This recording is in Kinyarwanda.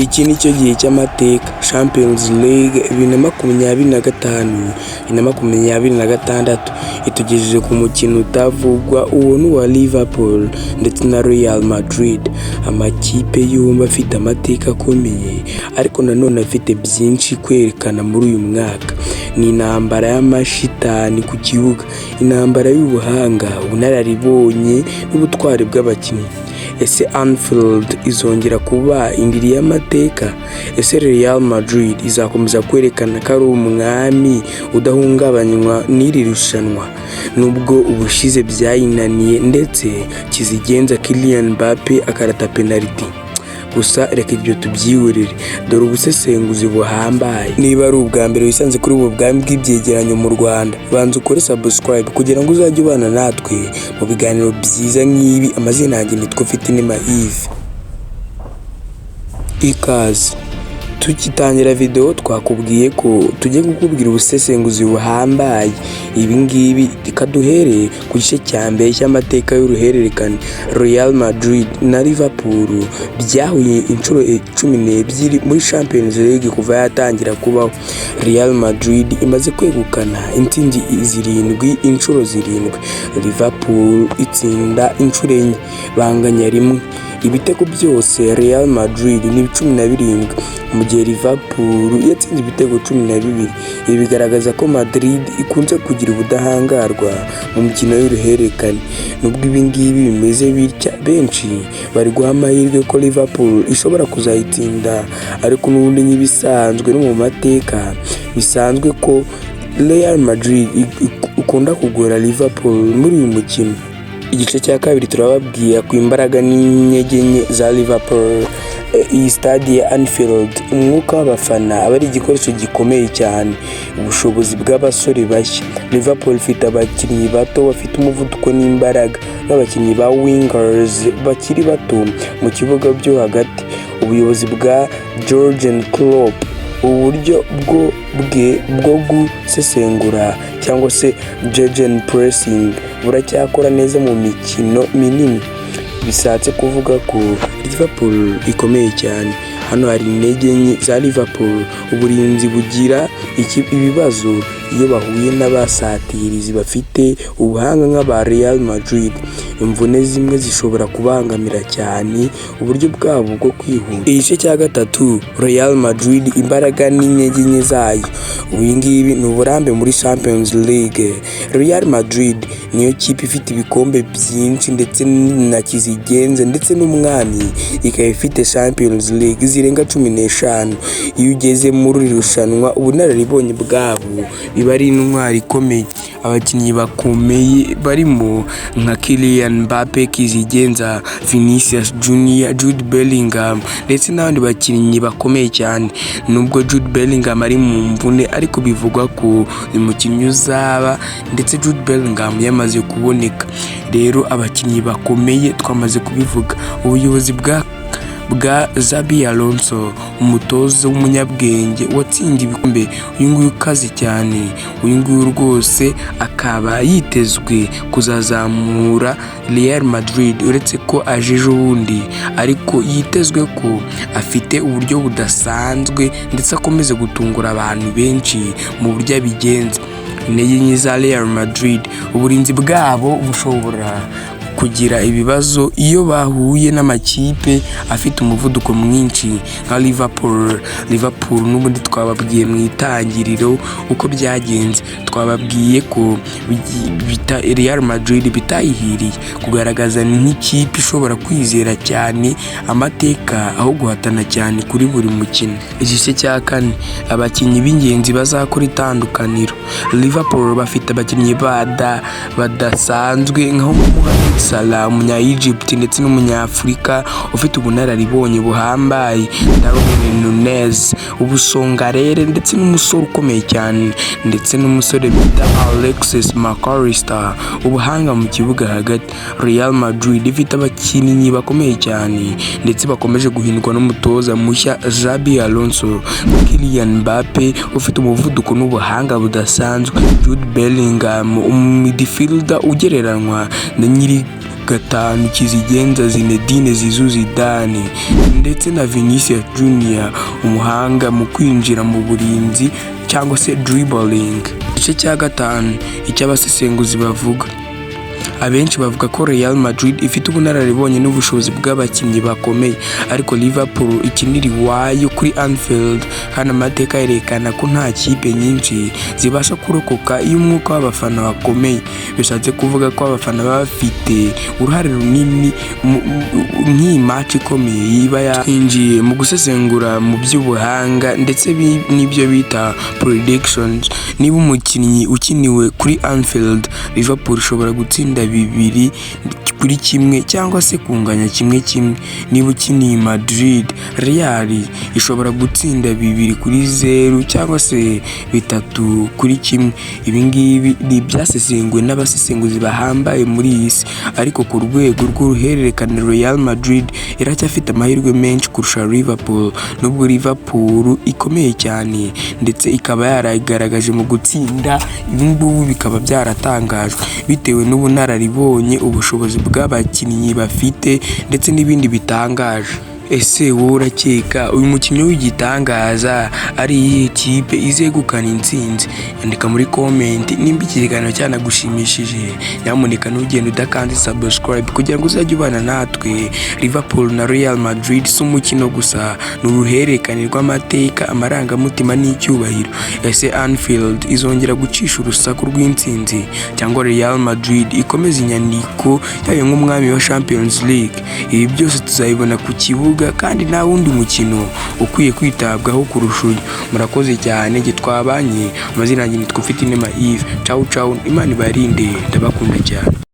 Iki ni cyo gihe cy'amateka Champions League 2025-2026 itugejeje ku mukino utavugwa uwo ni uwa Liverpool ndetse na Real Madrid, amakipe yombi afite amateka akomeye ariko nanone afite byinshi kwerekana muri uyu mwaka. Ni intambara y'amashitani ku kibuga, intambara y'ubuhanga, ubunararibonye n'ubutwari bw'abakinnyi. Ese Anfield izongera kuba indiri y'amateka? Ese Real Madrid izakomeza kwerekana ko ari umwami udahungabanywa n'iri rushanwa nubwo ubushize byayinaniye ndetse kizigenza Kylian Mbappe akarata penalty? Gusa reka ibyo tubyihorere, dore ubusesenguzi buhambaye. Niba ari ubwa mbere wisanze kuri ubu bwami bw'ibyegeranyo mu Rwanda, banza ukore subscribe kugira ngo uzajye ubana natwe mu biganiro byiza nk'ibi. Amazina yanjye nitwa Fitinema Yves. Ikaze. Tukitangira video twakubwiye ko tujye kukubwira ubusesenguzi buhambaye. Ibi ngibi rikaduhere ku gice cya mbere cy'amateka y'uruhererekane. Real Madrid na Liverpool byahuye inshuro 12 muri Champions League kuva yatangira kubaho. Real Madrid imaze kwegukana intsinzi 7 inshuro 7, Liverpool itsinda inshuro 4, banganya rimwe. Ibitego byose Real Madrid ni 17 mu gihe Liverpool yatsinze ibitego 12. Ibi bigaragaza ko Madrid ikunze kugira ubudahangarwa mu mikino y'uruhererekane. Nubwo ibi ngibi bimeze bitya, benshi bari guha amahirwe ko Liverpool ishobora kuzayitsinda, ariko n'ubundi nk'ibisanzwe no mu mateka bisanzwe ko Real Madrid ikunda kugora Liverpool muri uyu mukino. Igice cya kabiri turababwira ku imbaraga n'intege nke za Liverpool. Iyi stade ya Anfield, umwuka w'abafana aba ari igikoresho gikomeye cyane. Ubushobozi bw'abasore bashya, Liverpool ifite abakinnyi bato bafite umuvuduko n'imbaraga n'abakinnyi ba wingers bakiri bato mu kibuga byo hagati. Ubuyobozi bwa Jurgen Klopp, uburyo bwo gusesengura cyangwa se Jurgen pressing buracyakora neza mu mikino minini. Bishatse kuvuga ko Liverpool ikomeye cyane. Hano hari intege nke za Liverpool. Uburinzi bugira ibibazo iyo bahuye n'abasatirizi bafite ubuhanga nk'aba Real Madrid. Imvune zimwe zishobora kubangamira cyane uburyo bwabo bwo kwihuta. Igice cya gatatu, Real Madrid imbaraga n'intege nke zayo. Uyu ngibi ni uburambe muri Champions League. Real Madrid niyo kipe ifite ibikombe byinshi ndetse na kizigenza ndetse n'umwami, ikaba ifite Champions League zirenga 15. Iyo ugeze muri rushanwa, ubunararibonye bwabo biba ari intwari ikomeye. Abakinnyi bakomeye barimo nka Kylian Mbappe, kizigenza Vinicius Junior, Jude Bellingham ndetse n'abandi bakinnyi bakomeye cyane. Nubwo Jude Bellingham ari mu mvune, ariko bivugwa ko uyu mukinnyi uzaba, ndetse Jude Bellingham yamaze kuboneka. Rero abakinnyi bakomeye twamaze kubivuga. Ubuyobozi bwa Xabi Alonso, umutoza w'umunyabwenge watsinze ibikombe, uyu nguyu ukaze cyane. Uyu nguyu rwose akaba yitezwe kuzazamura Real Madrid, uretse ko ajeje ubundi, ariko yitezwe ko afite uburyo budasanzwe ndetse akomeze gutungura abantu benshi mu buryo abigenza. Intege nke za Real Madrid, uburinzi bwabo bushobora kugira ibibazo iyo bahuye n'amakipe afite umuvuduko mwinshi nka Liverpool. N'ubundi twababwiye mu itangiriro uko byagenze. Twababwiye ko Real Madrid bitayihiriye kugaragaza nk'ikipe ishobora kwizera cyane amateka aho guhatana cyane kuri buri mukino. Igice cya kane, abakinnyi b'ingenzi bazakora itandukaniro. Liverpool bafite abakinnyi badasanzwe nka Salah, umunya-Egypt ndetse n'umunyafurika ufite ubunararibonye buhambaye, Darwin Nunez, ubusongarere ndetse n'umusore ukomeye cyane, ndetse n'umusore bita Alexis McAllister, ubuhanga mu kibuga hagati. Real Madrid ifite abakinnyi bakomeye cyane ndetse bakomeje guhindurwa n'umutoza mushya Xabi Alonso. Kylian Mbappe ufite umuvuduko n'ubuhanga budasanzwe, Jude Bellingham, midfielder ugereranywa na nyiri gatanu kizigenza Zinedine Zidane ndetse na Vinicius Junior umuhanga mu kwinjira mu burinzi cyangwa se dribbling. Igice cya gatanu icy'abasesenguzi bavuga. Abenshi bavuga ko Real Madrid ifite ubunararibonye n'ubushobozi bw'abakinnyi bakomeye, ariko Liverpool ikinira iwayo kuri Anfield kandi amateka yerekana ko nta kipe nyinshi zibasha kurokoka iyo umwuka w'abafana wakomeye. Bishatse kuvuga ko abafana baba bafite uruhare runini nk'iyi match ikomeye yiba yinjiye mu gusesengura mu by'ubuhanga ndetse n'ibyo bita predictions. Niba umukinnyi ukiniwe kuri Anfield, Liverpool ishobora gutsinda 2-1 cyangwa se kunganya 1-1. Niba ukiniye Madrid, Real ishobora gutsinda 2-0 cyangwa se 3-1. Ibi ngibi ni ibyasesenguwe n'abasesenguzi bahambaye muri iyi si, ariko ku rwego rw'uruhererekane Real Madrid iracyafite amahirwe menshi kurusha Liverpool, nubwo Liverpool ikomeye cyane ndetse ikaba yaragaragaje mu gutsinda. Ibi ngubu bikaba byaratangajwe bitewe n'ubunararibonye, ubushobozi bw'abakinnyi bafite ndetse n'ibindi bitangaje. Ese wowe urakeka uyu mukinnyi w'igitangaza ari iyihe kipe izegukana intsinzi? Andika muri comment. Nimba iki kiganiro cyanagushimishije, nyamuneka ntugende udakanze subscribe kugira ngo uzajye ubana natwe. Liverpool na Real Madrid si umukino gusa, ni uruhererekane rw'amateka, amarangamutima n'icyubahiro. Ese Anfield izongera gucisha urusaku rw'intsinzi cyangwa Real Madrid ikomeza inyandiko yayo nk'umwami wa Champions League? Ibi byose tuzabibona ku kibuga, kandi nta wundi mukino ukwiye kwitabwaho kurusha uyu. Murakoze cyane, twabanye. Amazina yanjye nitwa Mfitinema Yves. Ciao ciao, Imana ibarinde, ndabakunda cyane.